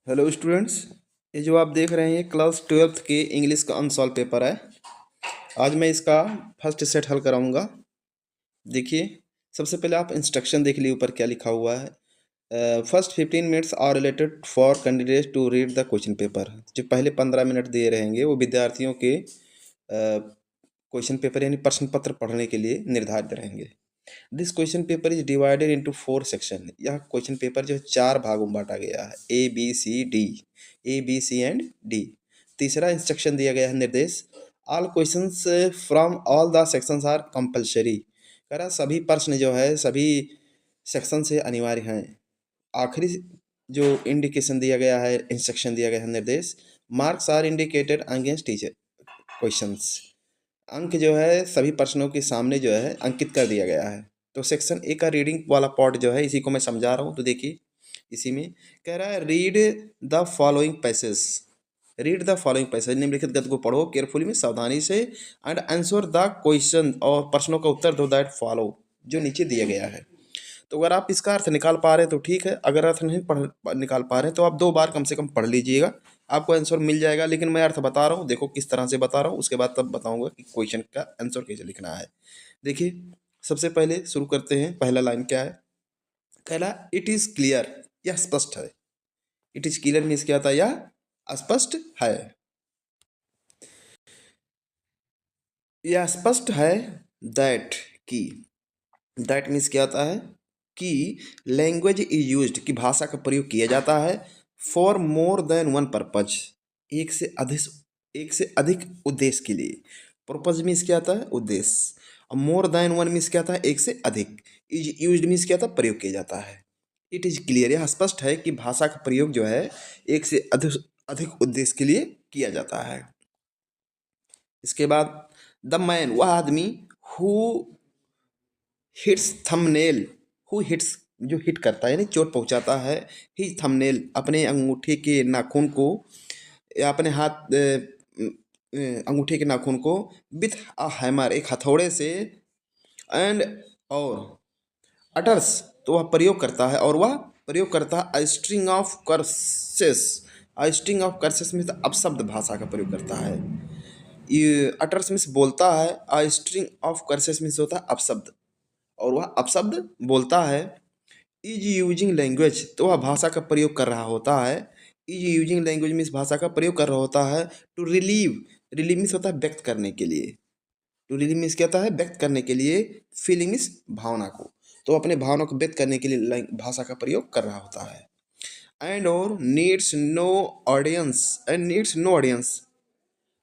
Hello students. ये जो आप देख रहे हैं ये क्लास 12th के इंग्लिश का अनसॉल्व पेपर है। आज मैं इसका फर्स्ट सेट हल कराऊंगा। देखिए, सबसे पहले आप इंस्ट्रक्शन देख लीजिए ऊपर क्या लिखा हुआ है। First 15 minutes are related for candidate to read the question paper. जो पहले 15 मिनट दिए रहेंगे वो विद्यार्थियों के क्वेश्चन पेपर यानी प्रश्न पत्र पढ़ने के लिए निर्धारित रहेंगे। This question paper is divided into 4 section. यह क्वेश्चन पेपर जो है 4 भागों में बांटा गया है, A B C and D. तीसरा इंस्ट्रक्शन दिया गया है निर्देश, all questions from all the sections are compulsory. कह रहा सभी प्रश्न जो है सभी सेक्शन से अनिवार्य हैं। आखिरी जो इंडिकेशन दिया गया है, इंस्ट्रक्शन दिया गया है निर्देश, marks are indicated against teacher questions. अंक जो है सभी प्रश्नों के सामने जो है अंकित कर दिया गया है। तो सेक्शन ए का रीडिंग वाला पार्ट जो है इसी को मैं समझा रहा हूँ। तो देखिए, इसी में कह रहा है read the following passage. Read the following passage, निम्नलिखित गद्य को पढ़ो केयरफुली में, सावधानी से, एंड आंसर द क्वेश्चन, और प्रश्नों का उत्तर दो दैट फॉलो, जो नीचे दिया गया है। तो अगर आप इसका अर्थ निकाल पा रहे हैं तो ठीक है, अगर अर्थ नहीं पढ़ निकाल पा रहे हैं तो आप 2 बार कम से कम पढ़ लीजिएगा, आपको आंसर मिल जाएगा। लेकिन मैं अर्थ बता रहा हूँ, देखो किस तरह से बता रहा हूँ, उसके बाद तब बताऊंगा कि क्वेश्चन का आंसर कैसे लिखना है। देखिए, सबसे पहले शुरू करते हैं। पहला लाइन क्या है? पहला, इट इज क्लियर, यह स्पष्ट है। इट इज क्लियर मीन्स क्या था? यह स्पष्ट है। यह स्पष्ट है दैट की, दैट मीन्स क्या होता है कि लैंग्वेज इज यूज्ड, कि भाषा का प्रयोग किया जाता है, for more than one purpose, एक से अधिक उद्देश्य के लिए। पर्पज मीन्स क्या था? उद्देश्य। और मोर देन वन मीन्स क्या था? एक से अधिक। इज यूज्ड मीन्स क्या था? प्रयोग किया जाता है। इट इज क्लियर, यह स्पष्ट है कि भाषा का प्रयोग जो है एक से अधिक अधिक उद्देश्य के लिए किया जाता है। इसके बाद, द मैन, वह आदमी, who hits thumbnail, who hits, जो हिट करता है यानी चोट पहुंचाता है, ही थंबनेल, अपने अंगूठे के नाखून को, या अपने हाथ अंगूठे के नाखून को, विथ अ हैमर, एक हथौड़े से, एंड, और अटर्स, तो वह प्रयोग करता है, और वह प्रयोग करता है string of curses. String of curses में अपशब्द भाषा का प्रयोग करता है। ये अटर्स मीन्स बोलता है, स्ट्रिंग ऑफ कर्सेस मीन्स होता है अपशब्द, और वह अपशब्द बोलता है। इज यूजिंग लैंग्वेज, तो वह भाषा का प्रयोग कर रहा होता है। इज यूजिंग लैंग्वेज मीन्स भाषा का प्रयोग कर रहा होता है। टू रिलीव, रिलीव मीन्स होता है व्यक्त करने के लिए। टू रिलीव मीन्स क्या होता है? व्यक्त करने के लिए। फीलिंग मीन्स भावना को, तो अपने भावना को व्यक्त करने के लिए भाषा का प्रयोग कर रहा होता है। एंड और needs no audience, and needs no audience,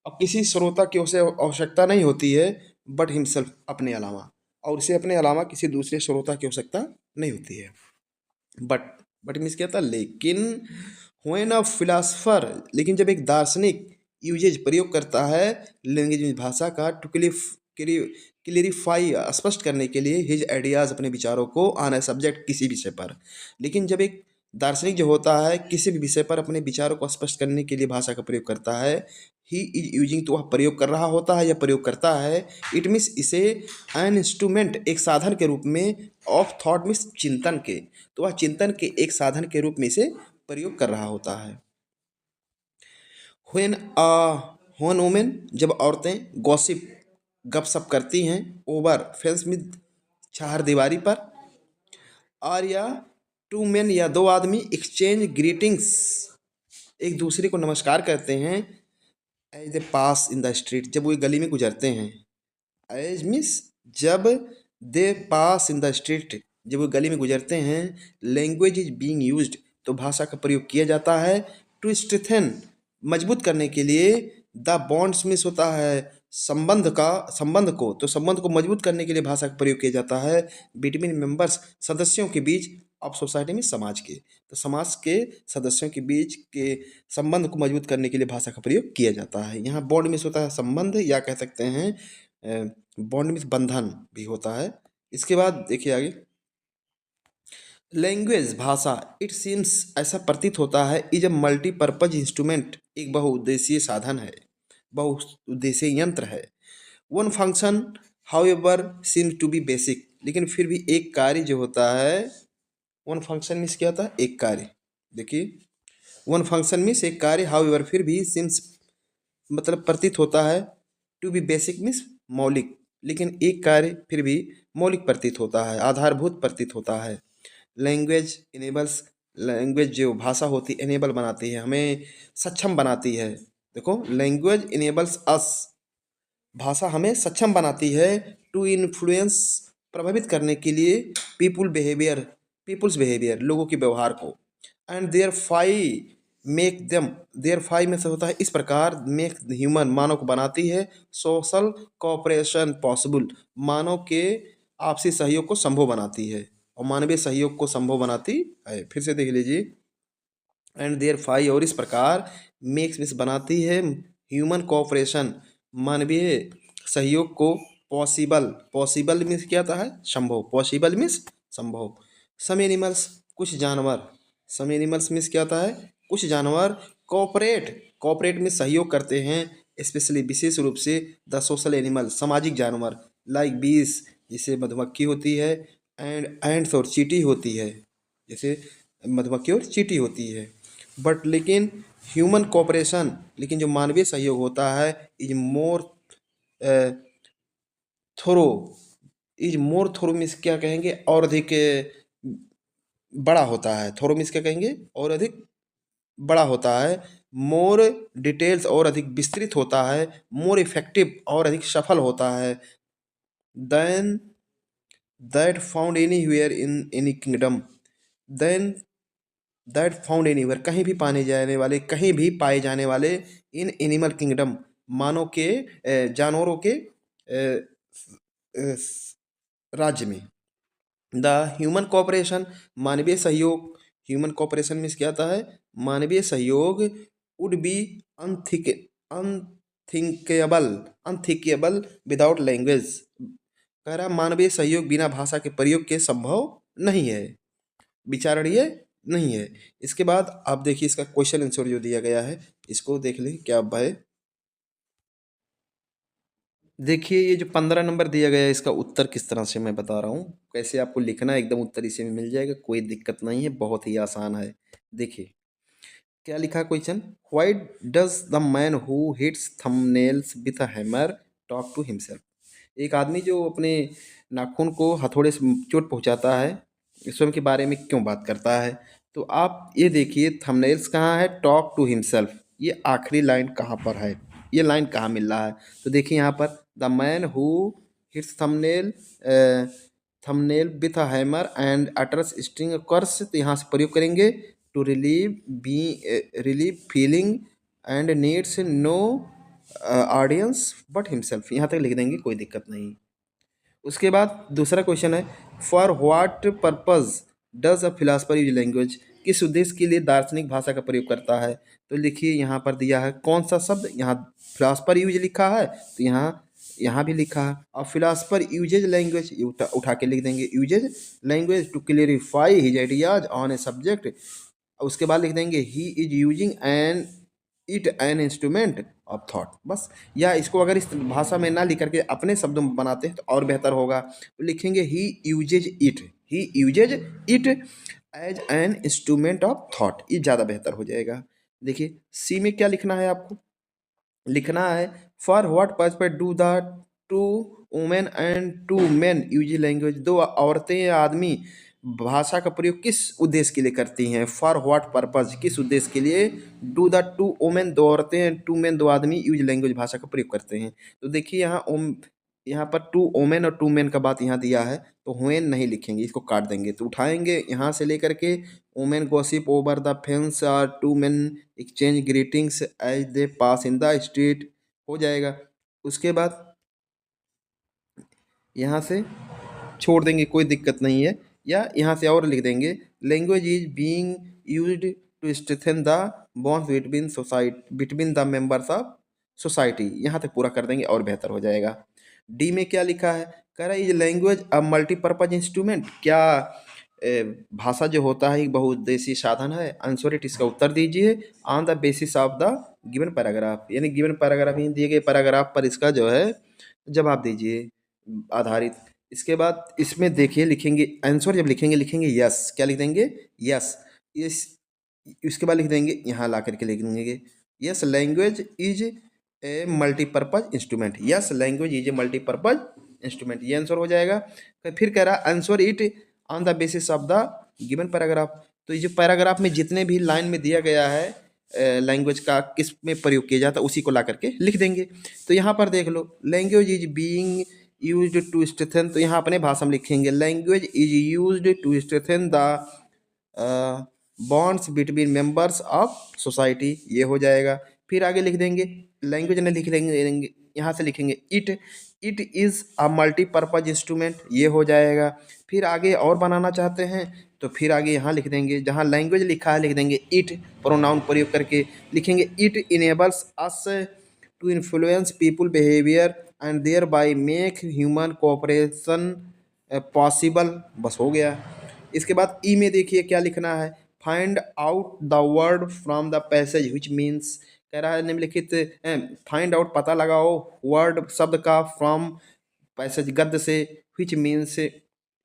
अब किसी श्रोता की उसे आवश्यकता नहीं होती है, बट हिमसेल्फ, अपने अलावा, और उसे अपने अलावा किसी दूसरे श्रोता की आवश्यकता नहीं होती है। बट, बट मीन्स क्या था? लेकिन, व्हेन अ फिलासफर, लेकिन जब एक दार्शनिक यूजेज प्रयोग करता है लैंग्वेज में भाषा का, टू क्लियरिफाई, स्पष्ट करने के लिए, हिज आइडियाज, अपने विचारों को, ऑन ए सब्जेक्ट, किसी विषय पर। लेकिन जब एक दार्शनिक जो होता है किसी भी विषय पर अपने विचारों को स्पष्ट करने के लिए भाषा का प्रयोग करता है, ही इज यूजिंग, तो वह प्रयोग कर रहा होता है या प्रयोग करता है। इट मीन्स, इसे एन इंस्ट्रूमेंट, एक साधन के रूप में, ऑफ थॉट मीन्स चिंतन के, तो वह चिंतन के एक साधन के रूप में इसे प्रयोग कर रहा होता है। व्हेन व्हेन वुमेन, जब औरतें, गॉसिप, गपशप करती हैं, ओवर फेंस में, चार दीवारी पर, और या टू मेन, या 2 आदमी, एक्सचेंज ग्रीटिंग्स, एक दूसरे को नमस्कार करते हैं, as they pass in the street, जब वो गली में गुजरते हैं। एज मीन्स जब, दे पास इन द स्ट्रीट, जब वो गली में गुजरते हैं। लैंग्वेज इज बीइंग यूज्ड, तो भाषा का प्रयोग किया जाता है। टू स्ट्रेंथन, मजबूत करने के लिए। द बॉन्ड्स मीन्स होता है संबंध को, तो संबंध को मजबूत करने के लिए भाषा का प्रयोग किया जाता है। बिटवीन मेंबर्स, सदस्यों के बीच, ऑफ सोसाइटी में, समाज के, तो समाज के सदस्यों के बीच के संबंध को मजबूत करने के लिए भाषा का प्रयोग किया जाता है। यहाँ बॉन्ड मीन्स होता है संबंध, या कह सकते हैं बॉन्ड मीन्स बंधन भी होता है। इसके बाद देखिए आगे, लैंग्वेज, भाषा, इट सीम्स, ऐसा प्रतीत होता है, इज अ मल्टीपर्पज इंस्ट्रूमेंट, एक बहुउद्देशीय साधन है, बहुउद्देशीय यंत्र है। One function however seems to be basic, लेकिन फिर भी एक कार्य जो होता है, वन फंक्शन मीन्स क्या होता है? एक कार्य। देखिए, वन फंक्शन मीन्स एक कार्य, हाउएवर फिर भी, सिम्स मतलब प्रतीत होता है, टू बी बेसिक मीन्स मौलिक, लेकिन एक कार्य फिर भी मौलिक प्रतीत होता है, आधारभूत प्रतीत होता है। लैंग्वेज इनेबल्स, लैंग्वेज जो भाषा होती इनेबल बनाती है, हमें सक्षम बनाती है। देखो, लैंग्वेज इनेबल्स अस, भाषा हमें सक्षम बनाती है, टू इन्फ्लुएंस, प्रभावित करने के लिए, पीपुल बिहेवियर, पीपुल्स बिहेवियर, लोगों के व्यवहार को, and thereby make them, thereby में से होता है इस प्रकार, मेक ह्यूमन, मानव को बनाती है, सोशल कोऑपरेशन पॉसिबल, मानव के आपसी सहयोग को संभव बनाती है, और मानवीय सहयोग को संभव बनाती है। फिर से देख लीजिए, एंड देयर फाई, और इस प्रकार, मेक्स मिस बनाती है, ह्यूमन कोऑपरेशन, मानवीय सहयोग को, पॉसिबल, पॉसिबल मीन्स क्या आता है, संभव, पॉसिबल मीन्स संभव। सम एनिमल्स, कुछ जानवर, सम एनिमल्स मीन्स क्या आता है, कुछ जानवर, कोऑपरेट, कोऑपरेट में सहयोग करते हैं, स्पेशली विशेष रूप से, द सोशल एनिमल, सामाजिक जानवर, लाइक बीस, जैसे मधुमक्खी होती है, एंड एंड्स और चींटी होती है, जैसे मधुमक्खी और चींटी होती है। बट लेकिन ह्यूमन कोऑपरेशन, लेकिन जो मानवीय सहयोग होता है, is more thorough, is more thorough means क्या कहेंगे, और अधिक बड़ा होता है। थोरो मीन्स क्या कहेंगे, और अधिक बड़ा होता है। मोर डिटेल्स, और अधिक विस्तृत होता है। मोर इफेक्टिव, और अधिक सफल होता है। Then that found anywhere in any kingdom, then that found anywhere, कहीं भी पाने जाने वाले, कहीं भी पाए जाने वाले, इन एनिमल किंगडम, मानव के जानवरों के राज्य में। द ह्यूमन कोऑपरेशन, मानवीय सहयोग, ह्यूमन कोऑपरेशन में क्या आता है, मानवीय सहयोग, would be unthink unthinkable, unthinkable without language, कह रहा मानवीय सहयोग बिना भाषा के प्रयोग के संभव नहीं है, विचारणीय नहीं है। इसके बाद आप देखिए इसका क्वेश्चन आंसर जो दिया गया है, इसको देख लें क्या है। देखिए ये जो 15 नंबर दिया गया है, इसका उत्तर किस तरह से मैं बता रहा हूँ, कैसे आपको लिखना है, एकदम उत्तर इसी में मिल जाएगा, कोई दिक्कत नहीं है, बहुत ही आसान है। देखिए क्या लिखा है question, why does the man who hits thumbnails with a hammer talk to himself, एक आदमी जो अपने नाखून को हथौड़े से चोट पहुंचाता है, स्वयं के बारे में क्यों बात करता है। तो आप ये देखिए, थंबनेल्स कहाँ है, टॉक टू हिमसेल्फ, ये आखिरी लाइन कहाँ पर है, ये लाइन कहाँ मिल रहा है। तो देखिए यहाँ पर, the man who hits thumbnail, thumbnail with a hammer and utters string curses, तो यहाँ से प्रयोग करेंगे, to relieve be, relieve feeling and needs no audience but himself, यहाँ तक लिख देंगे, कोई दिक्कत नहीं। उसके बाद दूसरा क्वेश्चन है, for what purpose does a philosopher use language, किस उद्देश्य के लिए दार्शनिक भाषा का प्रयोग करता है। तो लिखिए यहाँ पर दिया है कौन सा शब्द, यहाँ फिलासफर यूज लिखा है, तो यहाँ यहाँ भी लिखा है, और फिलासफर यूजेज लैंग्वेज, उठा के लिख देंगे, uses language to clarify his ideas on a subject. उसके बाद लिख देंगे, he is using an it an instrument of thought, बस। या इसको अगर इस भाषा में ना लिख करके अपने शब्दों में बनाते हैं तो और बेहतर होगा, तो लिखेंगे he uses it, he uses it as an instrument of thought, ये ज़्यादा बेहतर हो जाएगा। देखिए सी में क्या लिखना है आपको, लिखना है, for what purpose do the two women and two men use language, दो औरतें या आदमी भाषा का प्रयोग किस उद्देश्य के लिए करती हैं, फॉर व्हाट पर्पज, किस उद्देश्य के लिए, डू द टू वुमेन, दो औरतें हैं, टू मेन, दो आदमी, यूज लैंग्वेज, भाषा का प्रयोग करते हैं। तो देखिए यहाँ यहाँ पर टू वुमेन और टू मेन का बात यहाँ दिया है, तो हुएन नहीं लिखेंगे, इसको काट देंगे, तो उठाएंगे यहाँ से लेकर के, women gossip over the fence or two men exchange greetings as they pass in the street, हो जाएगा। उसके बाद यहाँ से छोड़ देंगे, कोई दिक्कत नहीं है, या यहाँ से और लिख देंगे, language is being used to strengthen the bonds between society, between the members of society, यहाँ तक पूरा कर देंगे और बेहतर हो जाएगा। डी में क्या लिखा है, कह रहा है is language a multipurpose instrument, क्या भाषा जो होता है एक बहुउद्देशीय साधन है, आंसर इट, इसका उत्तर दीजिए, on the basis of the given paragraph, यानी गिवन पैराग्राफ, दिए गए पैराग्राफ पर इसका जो है जवाब दीजिए, आधारित। इसके बाद इसमें देखिए लिखेंगे आंसर, जब लिखेंगे लिखेंगे यस, क्या लिख देंगे, यस, इस उसके बाद लिख देंगे, यहाँ ला करके लिख देंगे yes language is a multipurpose instrument. Yes language is a multipurpose instrument, ये आंसर हो जाएगा। फिर कह रहा answer it on the basis of the given paragraph. तो ये जो पैराग्राफ में जितने भी लाइन में दिया गया है लैंग्वेज का किस में प्रयोग किया जाता है उसी को ला करके लिख देंगे। तो यहाँ पर देख लो, language is being used to strengthen, तो यहाँ अपने भाषा में लिखेंगे language is used to strengthen the bonds between members of society, ये हो जाएगा। फिर आगे लिख देंगे, लैंग्वेज ने लिख लेंगे, यहाँ से लिखेंगे it is a multipurpose instrument, ये हो जाएगा। फिर आगे और बनाना चाहते हैं तो फिर आगे यहाँ लिख देंगे, जहाँ लैंग्वेज लिखा है लिख देंगे इट, प्रोनाउन प्रयोग करके लिखेंगे it enables us to influence people behaviour and thereby make human cooperation possible, बस हो गया। इसके बाद ई में देखिए क्या लिखना है, find out the word from the passage which means, कह रहा है निम्नलिखित फाइंड आउट पता लगाओ वर्ड शब्द का फ्रॉम पैसेज गद्य से, विच मीन्स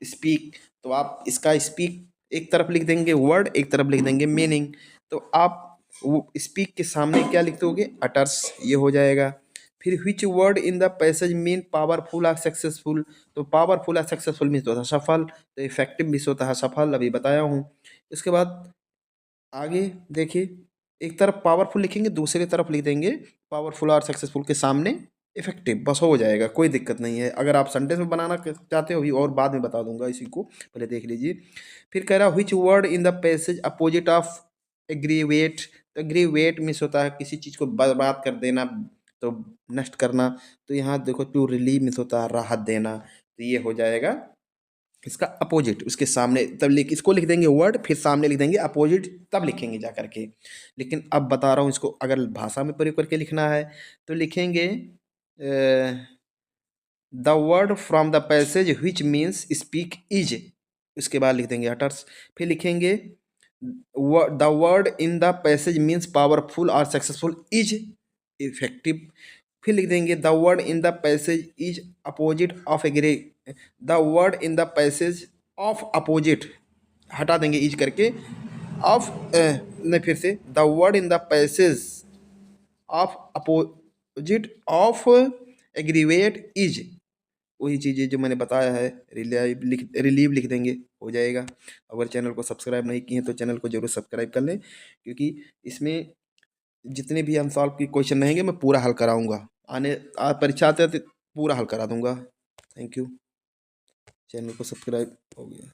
स्पीक, तो आप इसका स्पीक एक तरफ लिख देंगे वर्ड, एक तरफ लिख देंगे मीनिंग। तो आप वो स्पीक के सामने क्या लिख दोगे अटर्स, ये हो जाएगा। फिर which word in the passage mean powerful और सक्सेसफुल, तो पावरफुल और सक्सेसफुल मीन्स होता है सफल, तो इफेक्टिव मीन्स होता है सफल, अभी बताया हूँ। इसके बाद आगे देखिए, एक तरफ पावरफुल लिखेंगे दूसरी तरफ लिख देंगे पावरफुल और सक्सेसफुल के सामने इफेक्टिव, बस हो जाएगा, कोई दिक्कत नहीं है। अगर आप सेंटेंस में बनाना चाहते हो और बाद में बता दूंगा, इसी को पहले देख लीजिए। फिर कह रहा which word in the passage opposite of aggravate, तो एग्रीवेट मीन्स होता है किसी चीज़ को बर्बाद कर देना, तो नष्ट करना। तो यहाँ देखो टू रिलीव मीन्स होता है राहत देना, तो ये हो जाएगा इसका अपोजिट, उसके सामने तब इसको लिख देंगे वर्ड, फिर सामने लिख देंगे अपोजिट, तब लिखेंगे जा करके। लेकिन अब बता रहा हूँ इसको अगर भाषा में प्रयोग करके लिखना है तो लिखेंगे the word from the passage which means speak is, उसके बाद लिख देंगे अटर्स। फिर लिखेंगे the word in the passage means powerful और सक्सेसफुल इज इफेक्टिव। फिर लिख देंगे the word in the passage is opposite of agree, the word in the passage of opposite, हटा देंगे इज करके, ऑफ नहीं फिर से the word in the passage of opposite of aggravate is, वही चीज़ें जो मैंने बताया है, रिलीव लिख देंगे, हो जाएगा। अगर चैनल को सब्सक्राइब नहीं किए तो चैनल को जरूर सब्सक्राइब कर लें, क्योंकि इसमें जितने भी अनसॉल्व की क्वेश्चन रहेंगे मैं पूरा हल कराऊंगा, आने परीक्षा आते तो पूरा हल करा दूंगा। थैंक यू, चैनल को सब्सक्राइब हो गया।